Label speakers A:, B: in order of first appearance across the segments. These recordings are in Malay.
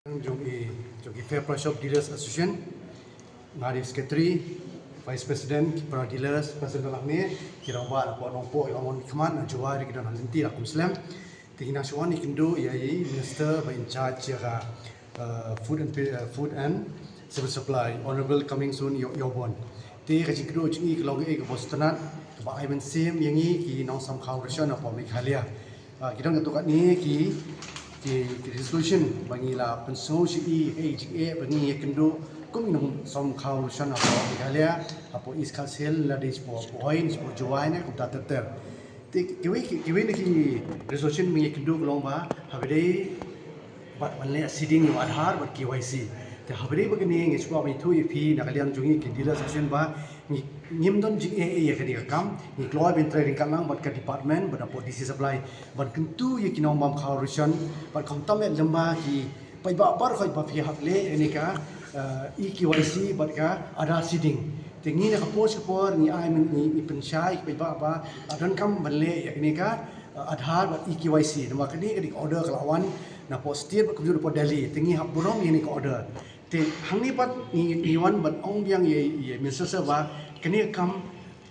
A: Jogi Fair Price Shop Dealers Association, Ngari Secretary, Vice President para Dealers, President Lahme, kira ba ko nompo amon khman juari kidan hanti akum slam. Tingina swan ikindo yai Minister by in charge ya Food and Civil Supply, Honorable coming soon Yobon. Ti ka jikdo jingi klong e ko bostanat ba ai men sim yangi ki nong sam khaw ration of Meghalaya. Kidang katukat ni ki resolution bangi la penso si AGA bangi kendo kum nong som khaw ration of Meghalaya apo is council la dis po point po join ko tater. Ti kiwi ni ki resolution mi kendo klong ba habide bat wanle seeding yo Aadhaar bat KYC. Te habire bagani ngi swa bi thu EP nakalian jungi ki dealer section ba ngimdon jing ya kadi kam ni kloi bin trading kalang bat ka department bat apo DC supply bat kuntu ye kinong mam khaw ration bat khom tam lamba ki pai ba bar khoi ba phi hak le ni ka EKYC bat ka Aadhaar seeding te ngi na ka post por ni ai ni penshai pai ba adan kam balle ya ni ka Aadhaar bat EKYC nama kadi order kalawan na postir bat kumju po Delhi tingi hap burong ni ka order te hangi pat ni wan bat ong biang ye minister ba kani kam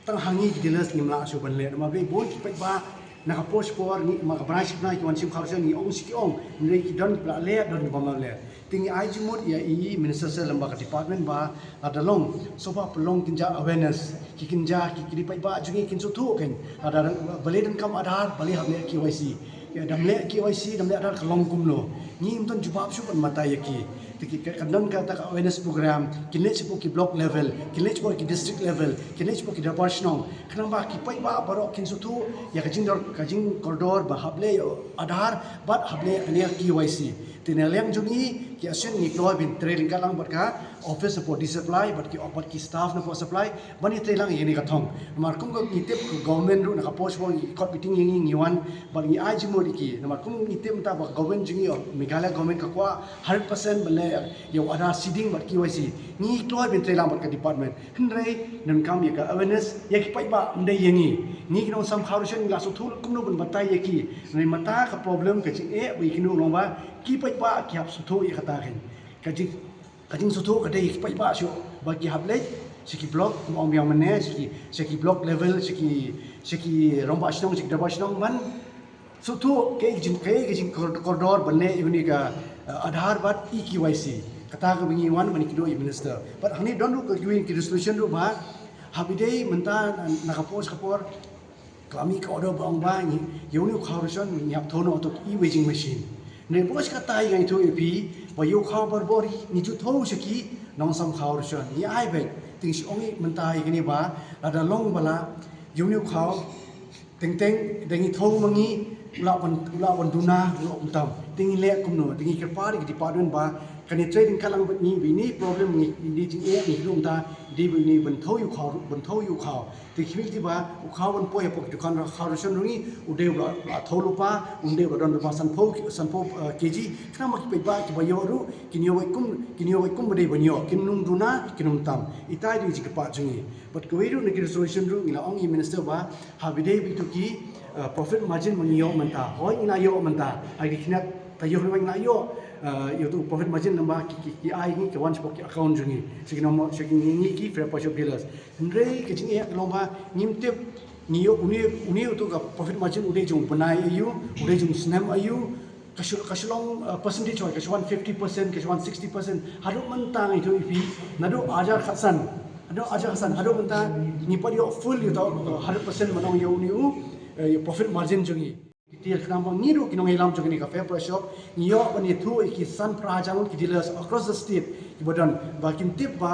A: tang hangi dealers ni mla su ban le ma be boy ki ba na ka post por ni ma ka branch na ki wan sim khau ni ong si ki ong ni ki don pla le don ba ma le tingi ai jumot ya minister lamba ka department ba adalong so ba pelong kinja awareness ki kinja ki kiri ba jungi kin su thu ken ada bale dan kam Aadhaar bale ha le KYC ya damle KYC damle Aadhaar kalong kumlo ni imton jubab su ban mata yaki kadang kata awareness program kinlech po ki block level kinlech po ki district level kinlech po ki department kenapa ki pai ba barok kin sutu ya kajing koridor ba hable Aadhaar bat hable ania KYC tinalem jungi ki asen ni kloi bin training kalang bat ka office support supply bat ki staff na po supply bani training ini ka thong markum ko nitep government ru na ka post bo kot meeting ngi wan bat ni ai jimo diki markum nitep ta ba government jungi Meghalaya government ka kwa 100% bale yo Aadhaar seeding bat KYC ni kloi bin training bat ka department hnrei nan kam ya ka awareness ya ki pai ba ndai yangi ni kinong sam kharusion la su thul kumno bun batai ya ki nei mata ka problem ka chi wi kinu lomba ki pai ba ki hap su thu ya kata ken kajing su thu ka dei ki pai ba shu ba ki hap le siki block ong biang mane siki block level siki romba shnong siki daba shnong man su thu ke jing koridor banne yuni ka Aadhaar bat EKYC kata ka bingi wan mani kido minister but hani don lu ka yuin ki resolution ru ba habide menta nakapos kapor kami ka order bang ba ni yuni kharusion ni hap thono to e-waging machine ne bos ka tai ngai tho EP ba yu khaw bar bori ni chu tho saki nong sam kharusion ni ai be ting si ongi menta i kini ba ada long bala yuni khaw teng dengi tho mangi ula wan duna lo umtam tingi le kumno tingi kerpari ki department ba kani trading kalang bat ni bini problem ni jing ni lumta di bini ban thau yu khaw ti khimil ti ba u khaw ban po he pok dukan ra kharusion rungi ude la thau lupa unde ba don ba san po kg khna ma ki ba ki ba yo ru kinyo wai kum bade banyo kinung duna kinum tam itai di ji pa jungi but ko ru ni resolution ru ila ong minister ba habide bi to ki profit margin mangiyo manta hoi ina yo manta ai dikhnat tayo ri ina yo tu profit margin namba ki ai ni ke one spot account jungi signom ni ki fair price of dealers ndre ke jing ek lomba nimtep ni yo uni tu ka profit margin ude jung banai ayu ude jung snam ayu kasulong percentage hoy kasuan 50% kasuan 60% hadu mentang itu ipi nadu ajar khasan hadu mentang ni padio full you 100% manong yo ni profit margin jungi detail kenapa ngiru kinong ilam jungi ka fair price shop yo bani thu ki san prajang ki dealers across the state ki bodan bakin tip ba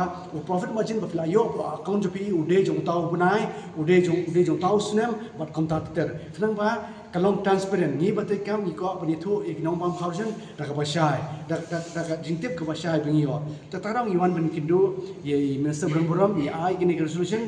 A: profit margin ba fla yo account jopi ude jong tau bunai ude jong tau snem bat contractor kenapa kalong transparent ni batai kam ni ko bani thu kinong bam khausen da ka basai da jintip ka basai bingi yo tatarang iwan ban kindu ye minister bram ni ai gini resolution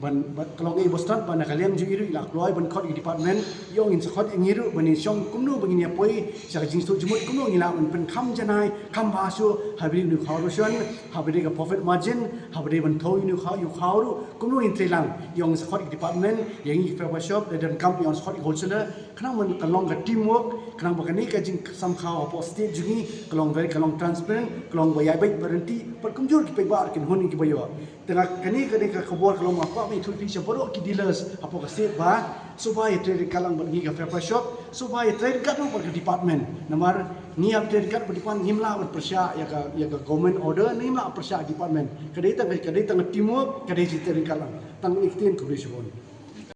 A: kalau ngai bostan ban kalian ju iru ila kloi ban khot department yong in khot ngiru ban shong kumnu bangin ya poi sa jing stu jumut kumnu ngila ban pen kham janai kham basu habri nu khawrushon habri ka profit margin habri ban thoi nu khaw yu khawru kumnu in trelang yong khot department yang i fair shop dan kam yong khot wholesaler khnang man kalong ka teamwork khnang bakani ka jing sam khaw po state jungi kalong very kalong transparent kalong bayai baik berhenti per kumjur ki pe bar kin honi ki bayo tengah kani ka khabor kalong apa mi thu pi seporo ki dealers apa ka state ba supaya trade kalang bagi ka fair shop supaya trade kat ber department nomor ni up trade kat ber department himla ber persya ya ka government order ni himla persya department kadai tang teamwork kadai trade kalang tang ikhtian ku risbon